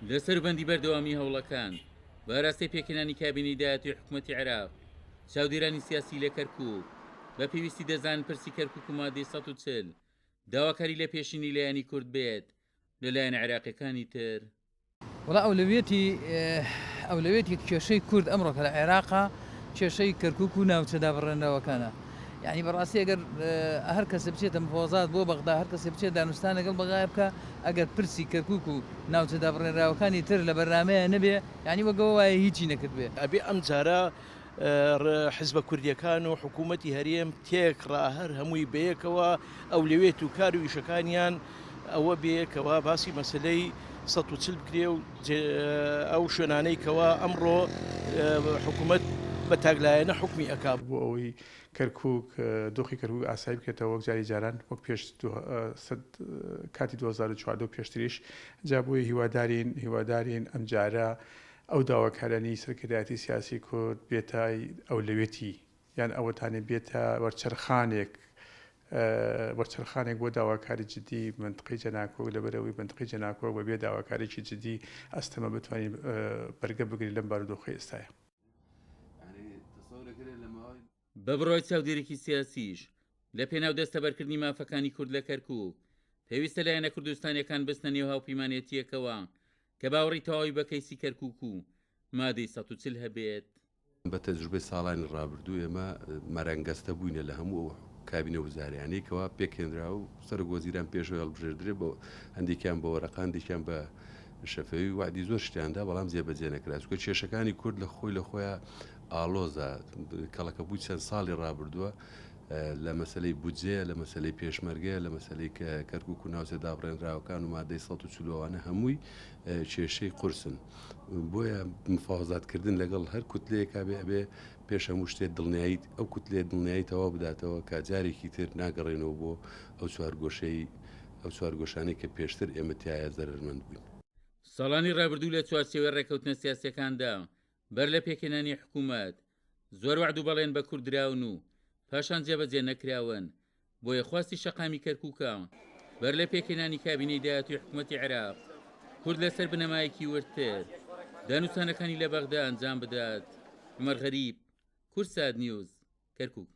لەسەر بەندی بەردەوامی هەوڵەکان بەڕاستی پێکەنانی کابینەی داهاتوی حکوومەتی عێراق چاودێرانی سیاسی لە کەرکووک بە پێویستی دەزان پرسی کەرکووک و مادەی 140 داواکاری لە پێشینی لایەنی کورد بێت لەلایەن عێراقیەکانی تر. وڵا ئەولەوێتی کێشەی کورد ئەمڕۆ کە لە عێراقا کێشەی کەرکووک و ناوچە دابڕێنەوەکانە. یعنی بەڕاستی ئەگەر هەر کەسە بچێتە مفۆزات بۆ بەغدا هەر کەسە بچێت دانوستان لەگەڵ بەغای بکە ئەگەر پرسی کەرکووک و ناوچە دابڕێنراوەکانی تر لە بەرنامەیە نەبێ یعنی وەگەوە وایە هیچی نەکرد بێ. ئەبێ ئەم جارە حزبە کوردیەکان و حکوومەتی هەرێم تێکڕا هەر هەمووی بەیەکەوە ئەولەوێت و کار و ئیشەکانیان ئەوە بێکەوە باسی مەسلەی 140 بکرێ و ئەو شوێنانەی کەوا ئەمڕۆ حکوومەت بە تاگلایەنە حکمی ئەکا بۆ ئەوەی کەرکووک دۆخی کەرکووک ئاسایی بکرێتەوە وەک جاری جاران وەک پێش کاتی 2014 پێشتریش جا بۆیە هیوادارین ئەم جارە ئەو داواکارانی سەرکردایەتی سیاسی کورد بێتە ئەولەوێتی یان ئەوەتانێ بێتە وەرچەرخانێک بۆ داواکاری جدی منطقەی جەناکۆک لەبەرەوەی منطقەی جەناکۆک بە بێ داواکارێکی جدی ئەستەمە بتوانین بەرگە بگرین لەم بارودۆخی ئێستاە. بە بڕۆی چاودێرێکی سیاسیش لە پێناو دەستەبەرکردنی مافەکانی کورد لە کەرکووک پێویستە لایەنە کوردستانیەکان بستنە نێو هاوپەیمانێتیەکەوە کە باوەڕی تەواوی بە کەیسی کەرکووک و مادەی 140 هەبێت. بە تەجروبەی ساڵانی ڕابردوو ئێمە مەرەنگەستە بووینە لە هەموو کابینە وزاریانەیەکەوە پێکێنرا و سەرۆکوەزیران پێشەوە هەڵبژێردرێ بۆ هەندێکیان بە وەرەقان دیکیان بە شەفەوی وعدی زۆر شتیاندا بەڵام جێبەجێ نەکرا چونکە کێشەکانی کورد لە خۆیان ئالۆزە کەڵەکە بووی چەند ساڵی ڕابردووە لە مەسلەی بودجێ لە مەسلەی پێشمەرگە لە مەسلەی کەرکووک و ناوچە دابڕێنراوەکان و مادەی 140وانە هەمووی کێشەی قورسن بۆیە مفاوزاتکردن لەگەڵ هەر کوتلەیەکا بێ پێش هەموو شتێت دڵنیاییت ئەو کوتلێ دڵنیایی تەواو بداتەوە کاجارێکی تر ناگەڕێنەوە بۆ ئەو چوارگۆشانەی کە پێشتر ئێمە تایە زەرمەند بووین. ساڵانی ڕابردوو لە چوارچێوەی ڕێکەوتنە سیاسیەکاندا بەر لە پێکەنانی حکوومەت زۆر وعد و بەڵێن بە کوردراون و پاشان جێبەجێ نەکراون بۆیە خواستی شەقامی کەرکووکە بەر لە پێکەنانی کابینەی داهاتوی حکوومەتی عێراق کورد لەسەر بنەمایەکی وەرتر دانوستانەکانی لە بەغدا ئەنجام بدات. عومەر غەریب، کورسات نیوز، کەرکووک.